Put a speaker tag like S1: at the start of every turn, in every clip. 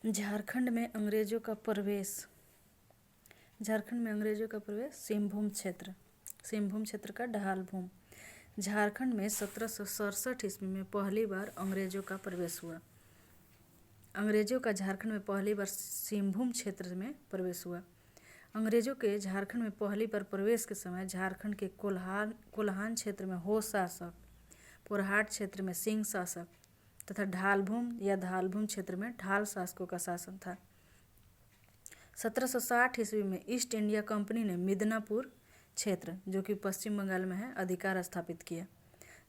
S1: झारखंड में अंग्रेजों का प्रवेश। झारखंड में अंग्रेजों का प्रवेश। सिंहभूम क्षेत्र का ढाल भूम। झारखंड में 1767 ईस्वी में पहली बार अंग्रेजों का प्रवेश हुआ। अंग्रेजों का झारखंड में पहली बार सिंहभूम क्षेत्र में प्रवेश हुआ। अंग्रेजों के झारखंड में पहली बार प्रवेश के समय झारखंड के कोल्हान क्षेत्र में हो शासक, पोरहाट क्षेत्र में सिंह शासक तथा ढालभूम या धालभूम क्षेत्र में ढाल शासकों का शासन था। 1760 ईस्वी में ईस्ट इंडिया कंपनी ने मिदनापुर क्षेत्र, जो कि पश्चिम बंगाल में है, अधिकार स्थापित किया।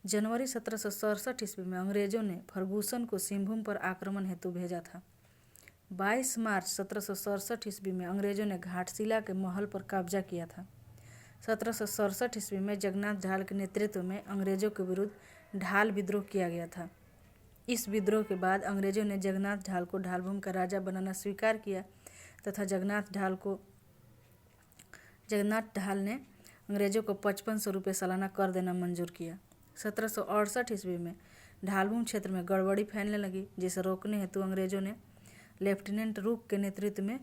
S1: जनवरी 1767 ईस्वी में अंग्रेजों ने फर्गुसन को सिंहभूम पर आक्रमण हेतु भेजा था। 22 मार्च 1767 ईस्वी में अंग्रेजों ने घाटशिला के महल पर कब्जा किया था। 1767 ईस्वी में जगन्नाथ ढाल के नेतृत्व में अंग्रेजों के विरुद्ध ढाल विद्रोह किया गया था। इस विद्रोह के बाद अंग्रेजों ने जगन्नाथ ढाल को ढालभूम का राजा बनाना स्वीकार किया तथा जगन्नाथ ढाल ने अंग्रेजों को 5500 रुपये सालाना कर देना मंजूर किया। 1768 ईस्वी में ढालभूम क्षेत्र में गड़बड़ी फैलने लगी, जिसे रोकने हेतु अंग्रेजों ने लेफ्टिनेंट रूक के नेतृत्व में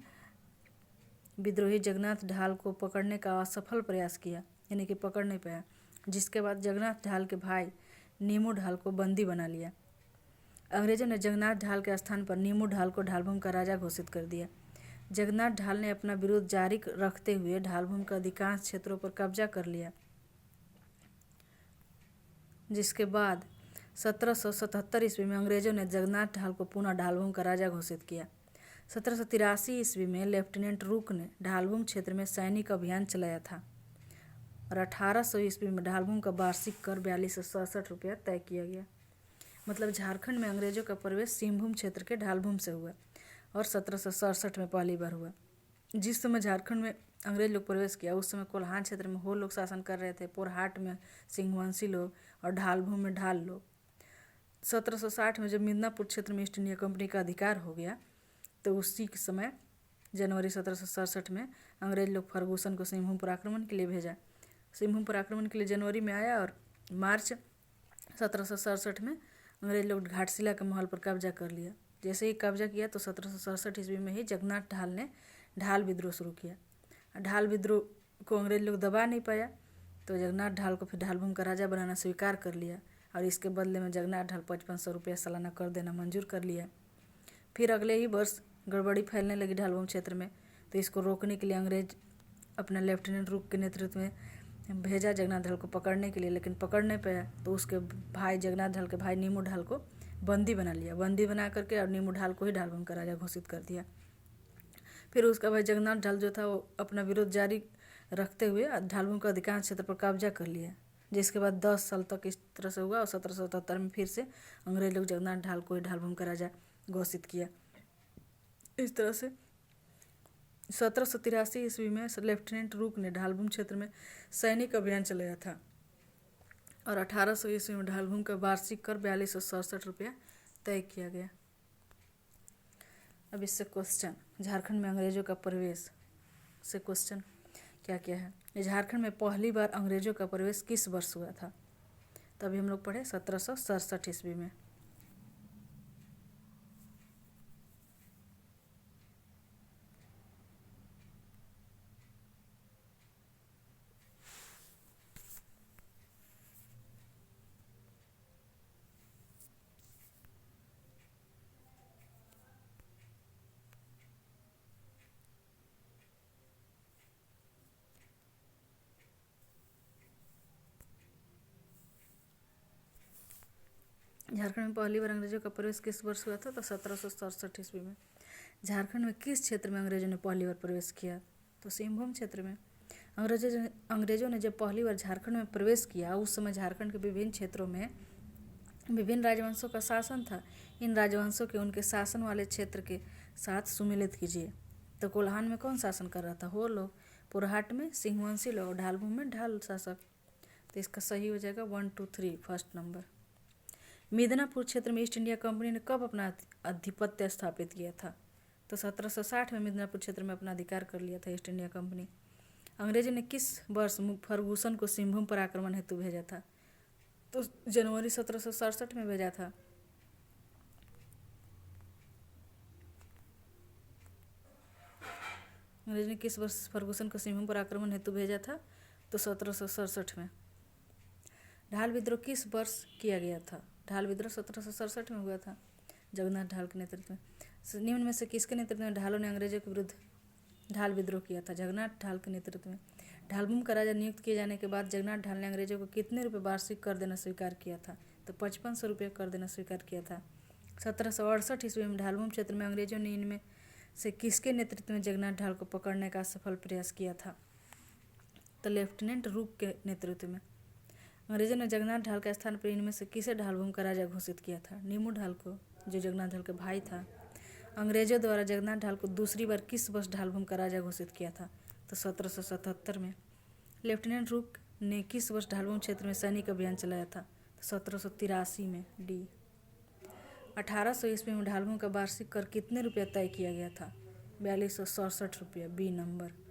S1: विद्रोही जगन्नाथ ढाल को पकड़ने का असफल प्रयास किया, यानी कि पकड़ नहीं पाया, जिसके बाद जगन्नाथ ढाल के भाई नीमू ढाल को बंदी बना लिया। अंग्रेजों ने जगन्नाथ ढाल के स्थान पर नीमू ढाल को ढालभूम का राजा घोषित कर दिया। जगन्नाथ ढाल ने अपना विरोध जारी रखते हुए ढालभूम के अधिकांश क्षेत्रों पर कब्जा कर लिया, जिसके बाद 1777 ईस्वी में अंग्रेजों ने जगन्नाथ ढाल को पुनः ढालभूम का राजा घोषित किया। 1783 ईस्वी में लेफ्टिनेंट रूक ने ढालभूम क्षेत्र में सैनिक अभियान चलाया था और 1800 ईस्वी में ढालभूम का वार्षिक कर 4267 रुपया तय किया गया। मतलब झारखंड में अंग्रेजों का प्रवेश सिंहभूम क्षेत्र के ढालभूम से हुआ और 1767 में पहली बार हुआ। जिस समय झारखंड में अंग्रेज लोग प्रवेश किया उस समय कोल्हान क्षेत्र में हो लोग शासन कर रहे थे, पोरहाट में सिंहवंशी लोग और ढालभूम में ढाल लोग। 1760 में जब मिदनापुर क्षेत्र में ईस्ट इंडिया कंपनी का अधिकार हो गया तो उसी के समय जनवरी 1767 में अंग्रेज लोग फर्गुसन को सिंहभूम पर आक्रमण के लिए भेजा। सिंहभूम पर आक्रमण के लिए जनवरी में आया और मार्च 1767 में अंग्रेज लोग घाटशिला के महल पर कब्जा कर लिया। जैसे ही कब्जा किया तो 1767 ईस्वी में ही जगन्नाथ ढाल ने ढाल विद्रोह शुरू किया। ढाल विद्रोह को अंग्रेज लोग दबा नहीं पाया तो जगन्नाथ ढाल को फिर ढालभूम का राजा बनाना स्वीकार कर लिया और इसके बदले में जगन्नाथ ढाल 5500 रुपया सालाना कर देना मंजूर कर लिया। फिर अगले ही वर्ष गड़बड़ी फैलने लगी ढालभूम क्षेत्र में, तो इसको रोकने के लिए अंग्रेज अपना लेफ्टिनेंट रूक के नेतृत्व में भेजा जगन्नाथ ढाल को पकड़ने के लिए, लेकिन पकड़ नहीं पाया तो उसके भाई जगन्नाथ ढाल के भाई नीमू ढाल को बंदी बना लिया। बंदी बना करके और नीमू ढाल को ही ढालभूम का राजा घोषित कर दिया। फिर उसका भाई जगन्नाथ ढाल जो था वो अपना विरोध जारी रखते हुए ढालभूम का अधिकांश क्षेत्र पर कब्जा कर लिया, जिसके बाद 10 साल तक इस तरह से हुआ और 1777 में फिर से अंग्रेज लोग जगन्नाथ ढाल को ही ढालभूम का राजा घोषित किया। इस तरह से 1783 ईस्वी में लेफ्टिनेंट रूक ने ढालभूम क्षेत्र में सैनिक अभियान चलाया था और 1800 ईस्वी में ढालभूम का वार्षिक कर 4267 रुपया तय किया गया। अब इससे क्वेश्चन, झारखंड में अंग्रेजों का प्रवेश से क्वेश्चन क्या क्या है। झारखंड में पहली बार अंग्रेजों का प्रवेश किस वर्ष हुआ था? तभी हम लोग पढ़े 1767 ईस्वी में। झारखंड में पहली बार अंग्रेजों का प्रवेश किस वर्ष हुआ था? तो 1767 ईस्वी में। झारखंड में किस क्षेत्र में अंग्रेजों ने पहली बार प्रवेश किया? तो सिंहभूम क्षेत्र में। अंग्रेजों ने जब पहली बार झारखंड में प्रवेश किया उस समय झारखंड के विभिन्न क्षेत्रों में विभिन्न राजवंशों का शासन था। इन राजवंशों के उनके शासन वाले क्षेत्र के साथ सुमिलित कीजिए। तो कोल्हान में कौन शासन कर रहा था? हो लोग। पोरहाट में सिंहवंशी लोग, ढालभूम में ढाल शासक। तो इसका सही हो जाएगा 1 2 3 फर्स्ट नंबर। मिदनापुर क्षेत्र में ईस्ट इंडिया कंपनी ने कब अपना आधिपत्य स्थापित किया था? तो 1760 में मिदनापुर क्षेत्र में अपना अधिकार कर लिया था ईस्ट इंडिया कंपनी। अंग्रेजों ने किस वर्ष फर्गुसन को सिंहभूम पर आक्रमण हेतु भेजा था? तो जनवरी 1767 में भेजा था। अंग्रेजों ने किस वर्ष फर्गुसन को सिंहभूम पर आक्रमण हेतु भेजा था? तो 1767 में। ढाल विद्रोह किस वर्ष किया गया था? ढाल विद्रोह 1767 में हुआ था, जगन्नाथ ढाल के नेतृत्व में। निम्न में से किसके नेतृत्व में ढालों ने अंग्रेजों के विरुद्ध ढाल विद्रोह किया था? जगन्नाथ ढाल के नेतृत्व में। ढालभूम का राजा नियुक्त किए जाने के बाद जगन्नाथ ढाल ने अंग्रेजों को कितने रुपये वार्षिक कर देना स्वीकार किया था? तो 5500 रुपये कर देना स्वीकार किया था। 1768 ईस्वी में ढालभूम क्षेत्र में अंग्रेजों ने इनमें से किसके नेतृत्व में जगन्नाथ ढाल को पकड़ने का सफल प्रयास किया था? तो लेफ्टिनेंट रूक के नेतृत्व में। अंग्रेजों ने जगन्नाथ ढाल के स्थान पर इनमें से किसे ढालभूम का राजा घोषित किया था? नीमू ढाल को, जो जगन्नाथ ढाल के भाई था। अंग्रेजों द्वारा जगन्नाथ ढाल को दूसरी बार किस वर्ष ढालभूम का राजा घोषित किया था? तो 1777 में। लेफ्टिनेंट रूक ने किस वर्ष ढालभूम क्षेत्र में सैनिक अभियान चलाया था? तो 1783 में। डी। 1800 ईस्वी में ढालभूम का वार्षिक कर कितने रुपया तय किया गया था? 4267 रुपया। B number.